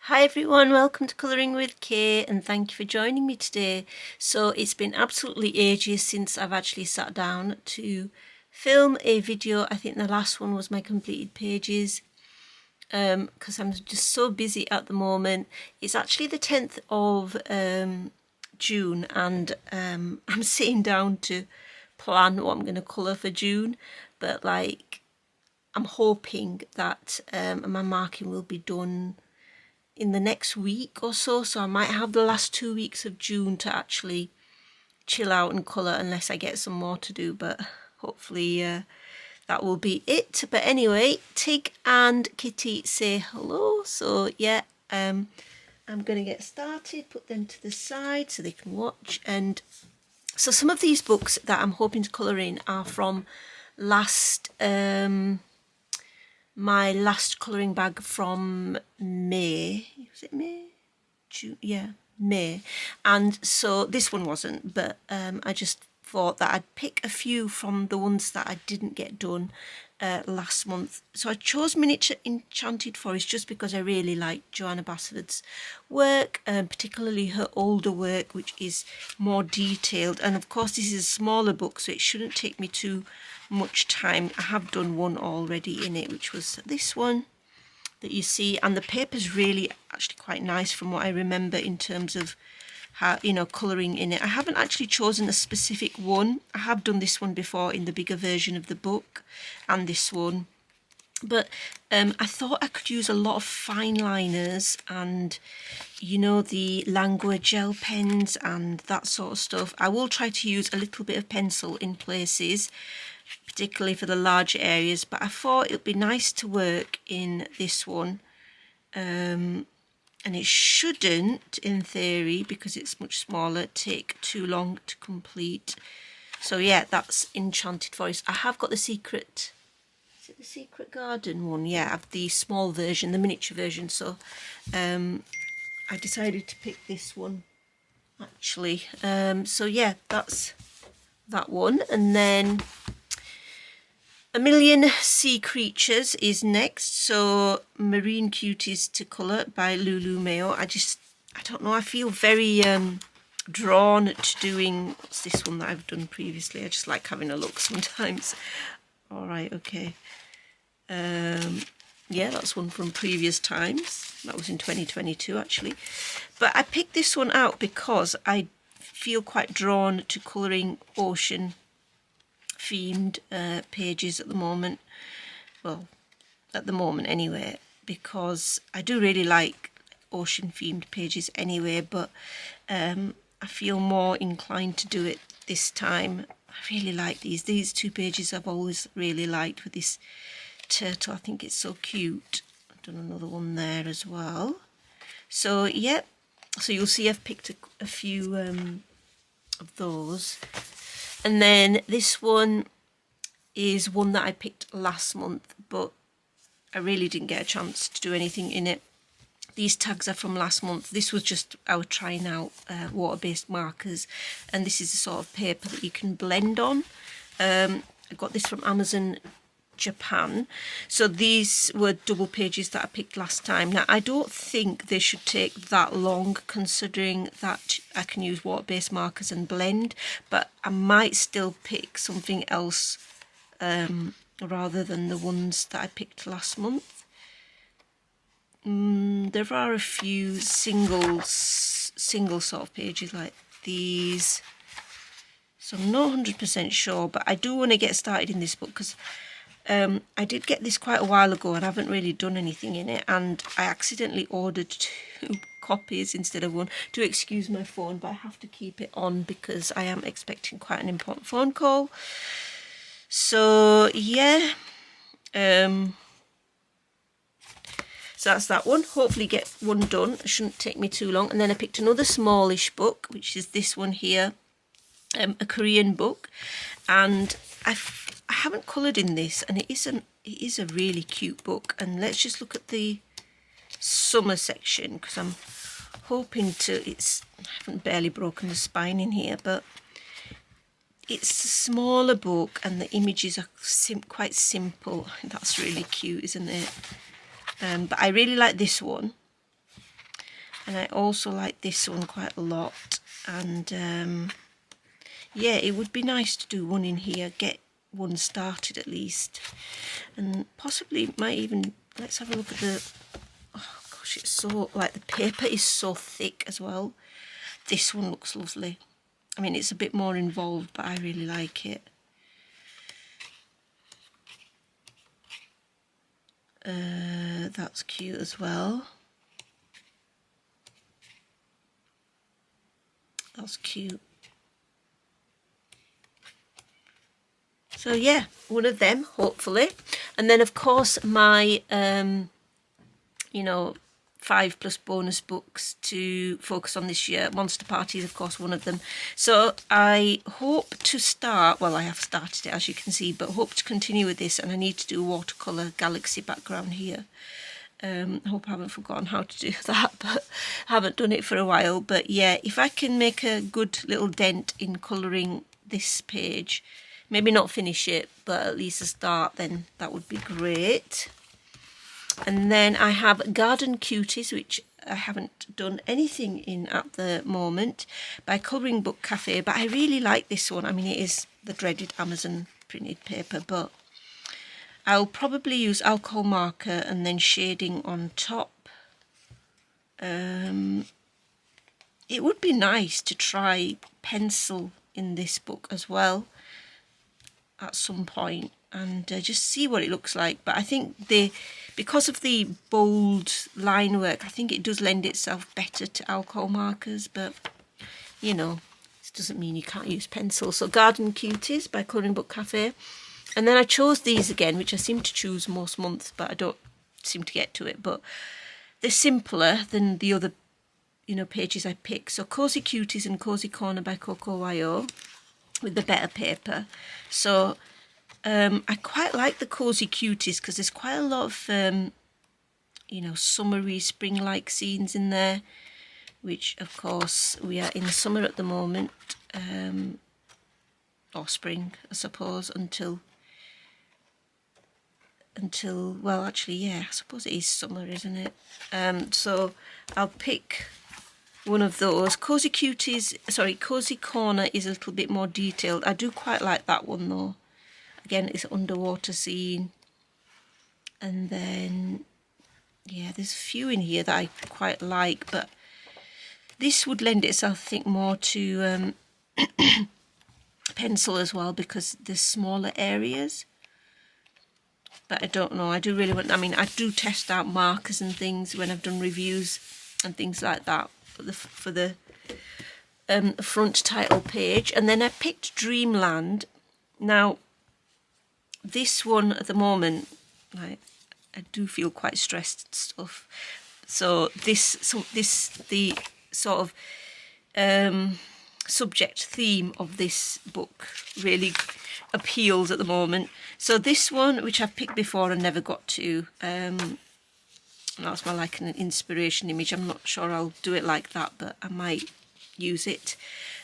Hi everyone, welcome to Colouring with Kay and thank you for joining me today. So it's been absolutely ages since I've actually sat down to film a video. I think the last one was my completed pages because I'm just so busy at the moment. It's actually the 10th of June and I'm sitting down to plan what I'm going to colour for June, but I'm hoping that my marking will be done in the next week or so, so I might have the last 2 weeks of June to actually chill out and colour unless I get some more to do, but hopefully that will be it. But anyway, Tig and Kitty say hello, so yeah, I'm going to get started, put them to the side so they can watch. And so some of these books that I'm hoping to colour in are from last my last colouring bag from May. Was it May? June? Yeah, May. And so this one wasn't, but I just thought that I'd pick a few from the ones that I didn't get done last month. So I chose Miniature Enchanted Forest just because I really like Joanna Basford's work, particularly her older work, which is more detailed. And of course this is a smaller book, so it shouldn't take me too much time. I have done one already in it, which was this one that you see, and the paper's really actually quite nice from what I remember in terms of how, you know, colouring in it. I haven't actually chosen a specific one. I have done this one before in the bigger version of the book and this one, but I thought I could use a lot of fine liners and, you know, the Langua gel pens and that sort of stuff. I will try to use a little bit of pencil in places, particularly for the larger areas, but I thought it would be nice to work in this one, and it shouldn't, in theory, because it's much smaller, take too long to complete. So yeah, that's Enchanted Forest. I have got the Secret, is it the Secret Garden one? Yeah, I have the small version, the miniature version, so I decided to pick this one actually. So yeah, that's that one. And then A Million Sea Creatures is next, so Marine Cuties to colour by Lulu Mayo. I don't know, I feel very drawn to doing, what's this one that I've done previously? I just like having a look sometimes. Alright, okay. Yeah, that's one from previous times. That was in 2022 actually. But I picked this one out because I feel quite drawn to colouring ocean themed pages at the moment. Well, at the moment anyway, because I do really like ocean themed pages anyway, but I feel more inclined to do it this time. I really like these two pages. I've always really liked with this turtle. I think it's so cute. I've done another one there as well. So yeah, so you'll see I've picked a few of those. And then this one is one that I picked last month, but I really didn't get a chance to do anything in it. These tags are from last month. This was just our trying out water-based markers, and this is the sort of paper that you can blend on. I got this from Amazon Japan. So these were double pages that I picked last time. Now I don't think they should take that long, considering that I can use water-based markers and blend, but I might still pick something else rather than the ones that I picked last month. There are a few single sort of pages like these, so I'm not 100% sure, but I do want to get started in this book because I did get this quite a while ago and I haven't really done anything in it, and I accidentally ordered 2 copies instead of 1. Do excuse my phone, but I have to keep it on because I am expecting quite an important phone call. So yeah, so that's that one. Hopefully get one done. It shouldn't take me too long. And then I picked another smallish book, which is this one here, a Korean book, and I haven't coloured in this, and it is a really cute book. And let's just look at the summer section because I'm hoping to. I haven't barely broken the spine in here, but it's a smaller book and the images are quite simple. That's really cute, isn't it? But I really like this one. And I also like this one quite a lot. And yeah, it would be nice to do one in here, get one started at least. And possibly might even, let's have a look at the, oh gosh, it's so, like the paper is so thick as well. This one looks lovely. I mean, it's a bit more involved, but I really like it. That's cute as well. That's cute. So yeah, one of them, hopefully. And then of course my, you know, 5+ bonus books to focus on this year. Monster Party is of course one of them. So I hope to start, well I have started it as you can see, but hope to continue with this, and I need to do a watercolour galaxy background here. I hope I haven't forgotten how to do that, but I haven't done it for a while. But yeah, if I can make a good little dent in colouring this page, maybe not finish it, but at least a start, then that would be great. And then I have Garden Cuties, which I haven't done anything in at the moment, by Colouring Book Cafe, but I really like this one. I mean, it is the dreaded Amazon printed paper, but I'll probably use alcohol marker and then shading on top. It would be nice to try pencil in this book as well at some point, and just see what it looks like. But I think because of the bold line work, I think it does lend itself better to alcohol markers, but you know, this doesn't mean you can't use pencil. So Garden Cuties by Colouring Book Cafe. And then I chose these again, which I seem to choose most months, but I don't seem to get to it. But they're simpler than the other, you know, pages I pick. So Cozy Cuties and Cozy Corner by Coco YO with the better paper. So I quite like the Cozy Cuties because there's quite a lot of, you know, summery, spring-like scenes in there, which of course we are in summer at the moment, or spring, I suppose, until, well, actually, yeah, I suppose it is summer, isn't it? So I'll pick one of those. Cozy Cuties, sorry, Cozy Corner is a little bit more detailed. I do quite like that one though. Again, it's an underwater scene. And then, yeah, there's a few in here that I quite like, but this would lend itself, I think, more to pencil as well, because there's smaller areas. But I don't know, I do really want, I mean, I do test out markers and things when I've done reviews and things like that for the front title page. And then I picked Dreamland. Now, this one at the moment, I do feel quite stressed and stuff. So the sort of subject theme of this book really appeals at the moment. So this one, which I've picked before and never got to, that's my like an inspiration image. I'm not sure I'll do it like that, but I might use it.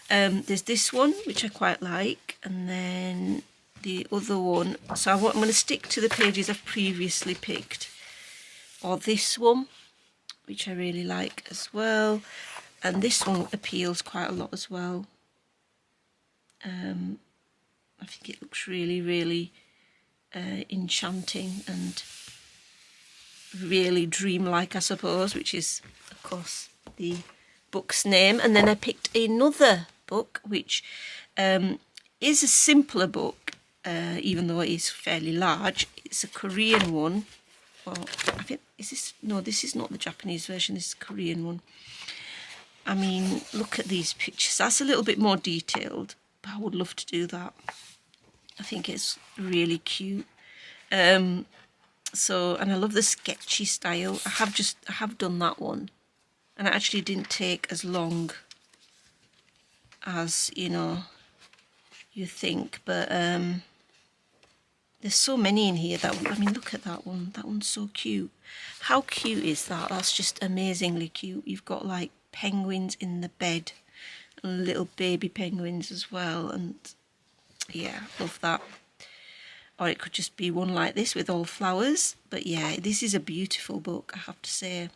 There's this one, which I quite like, and then the other one. So I'm going to stick to the pages I've previously picked, or this one, which I really like as well. And this one appeals quite a lot as well. I think it looks really, really enchanting and really dreamlike, I suppose, which is, of course, the book's name. And then I picked another book, which is a simpler book, even though it is fairly large. It's a Korean one. Well, I think, is this? No, this is not the Japanese version. This is a Korean one. I mean, look at these pictures. That's a little bit more detailed, but I would love to do that. I think it's really cute. So, and I love the sketchy style. I have done that one, and it actually didn't take as long as, you know, you think. But there's so many in here that, I mean, look at that one. That one's so cute. How cute is that? That's just amazingly cute. You've got like penguins in the bed and little baby penguins as well, and yeah, love that. Or it could just be one like this with all flowers, but yeah, this is a beautiful book, I have to say.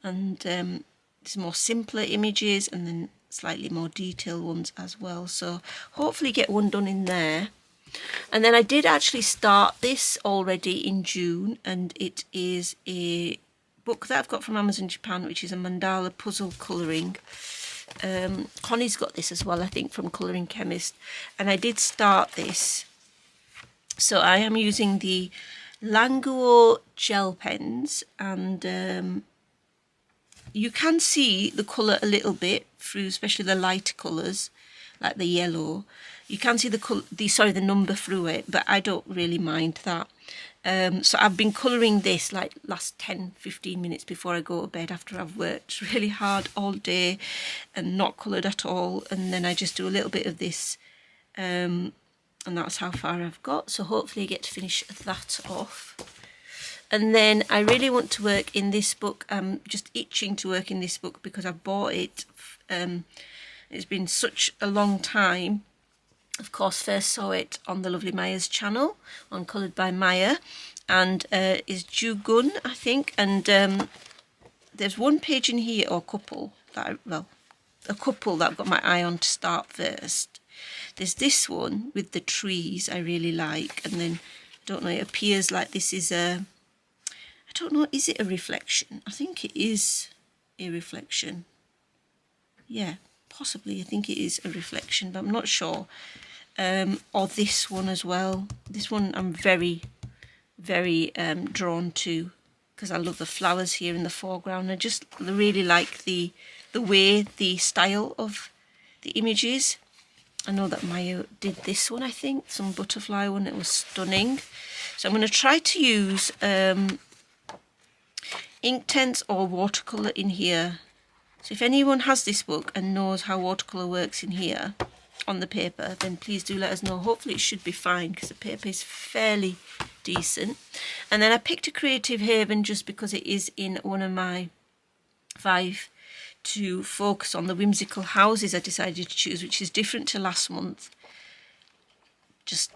and there's more simpler images and then slightly more detailed ones as well. So hopefully get one done in there. And then I did actually start this already in June, and it is a book that I've got from Amazon Japan, which is a Mandala Puzzle colouring. Connie's got this as well, I think, from Colouring Chemist, and I did start this. So I am using the Languo gel pens, and you can see the colour a little bit through, especially the lighter colours like the yellow. You can see the number through it, but I don't really mind that. So I've been colouring this like last 10-15 minutes before I go to bed, after I've worked really hard all day and not coloured at all, and then I just do a little bit of this, and that's how far I've got. So hopefully I get to finish that off. And then I really want to work in this book. I'm just itching to work in this book because I bought it. It's been such a long time. Of course, first saw it on the lovely Maya's channel, on Coloured by Maya, and is Jugun, I think. And there's one page in here, or couple, a couple that I've got my eye on to start first. There's this one with the trees I really like, and then, I don't know, it appears like this is I don't know, is it a reflection? I think it is a reflection. Yeah, possibly, I think it is a reflection, but I'm not sure. Or this one as well. This one I'm very, very drawn to, because I love the flowers here in the foreground. I just really like the way, the style of the images. I know that Maya did this one, I think, some butterfly one. It was stunning. So I'm going to try to use Inktense or watercolour in here. So if anyone has this book and knows how watercolour works in here on the paper, then please do let us know. Hopefully it should be fine, because the paper is fairly decent. And then I picked a Creative Haven just because it is in one of my 5 to focus on the whimsical houses I decided to choose, which is different to last month. Just,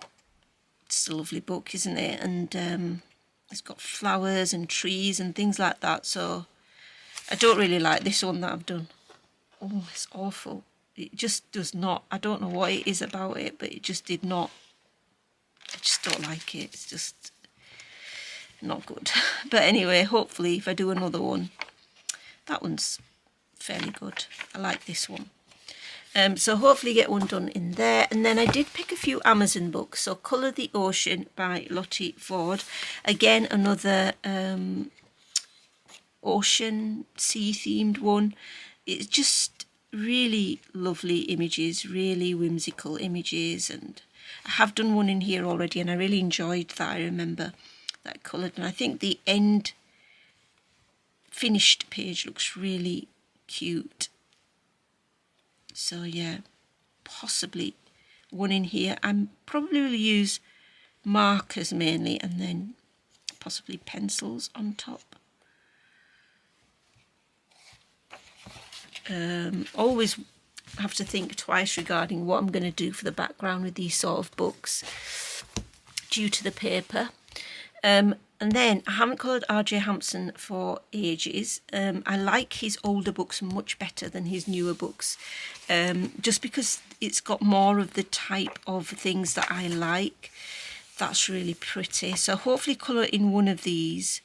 it's a lovely book, isn't it? And it's got flowers and trees and things like that. So I don't really like this one that I've done. Oh, it's awful. It just does not, I don't know what it is about it, but it just did not, I just don't like it. It's just not good. But anyway, hopefully if I do another one, that one's fairly good. I like this one. So hopefully get one done in there. And then I did pick a few Amazon books. So Colour the Ocean by Lotty Ford. Again, another ocean, sea themed one. It's just really lovely images, really whimsical images. And I have done one in here already and I really enjoyed that. I remember that coloured. And I think the end finished page looks really cute. So yeah, possibly one in here. I'm probably will use markers mainly, and then possibly pencils on top. Always have to think twice regarding what I'm going to do for the background with these sort of books due to the paper. And then I haven't coloured R.J. Hampson for ages. I like his older books much better than his newer books, just because it's got more of the type of things that I like. That's really pretty. So hopefully colour in one of these.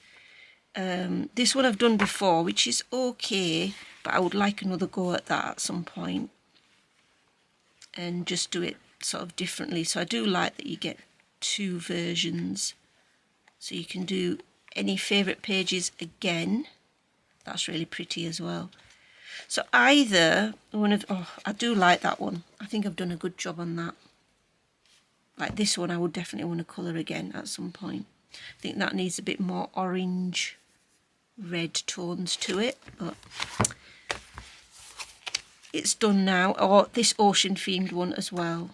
This one I've done before, which is okay, but I would like another go at that at some point and just do it sort of differently. So I do like that you get 2 versions. So you can do any favourite pages again. That's really pretty as well. So either one of, oh, I do like that one. I think I've done a good job on that. Like this one, I would definitely want to colour again at some point. I think that needs a bit more orange, red tones to it, but it's done now. Or this ocean themed one as well.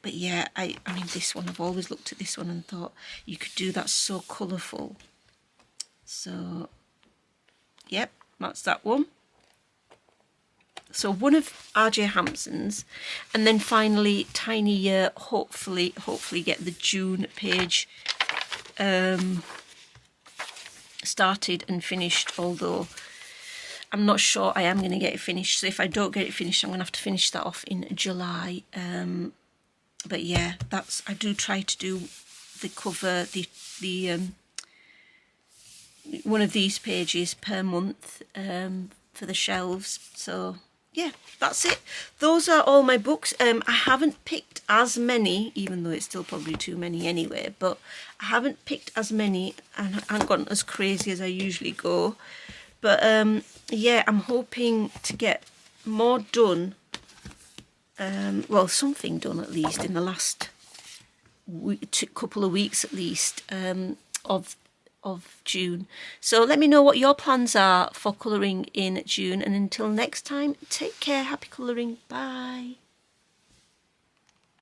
But yeah, I mean this one, I've always looked at this one and thought you could do that so colourful. So, yep, that's that one. So one of R.J. Hampson's, and then finally Tiny Year, hopefully get the June page started and finished, although I'm not sure I am going to get it finished. So if I don't get it finished, I'm going to have to finish that off in July. But yeah, I do try to do the cover, the one of these pages per month for the shelves. So yeah, that's it. Those are all my books. I haven't picked as many, even though it's still probably too many anyway, but I haven't picked as many and I haven't gone as crazy as I usually go. But yeah, I'm hoping to get more done, well, something done at least in the last couple of weeks at least, of June. So let me know what your plans are for colouring in June, and until next time, take care, happy colouring, bye.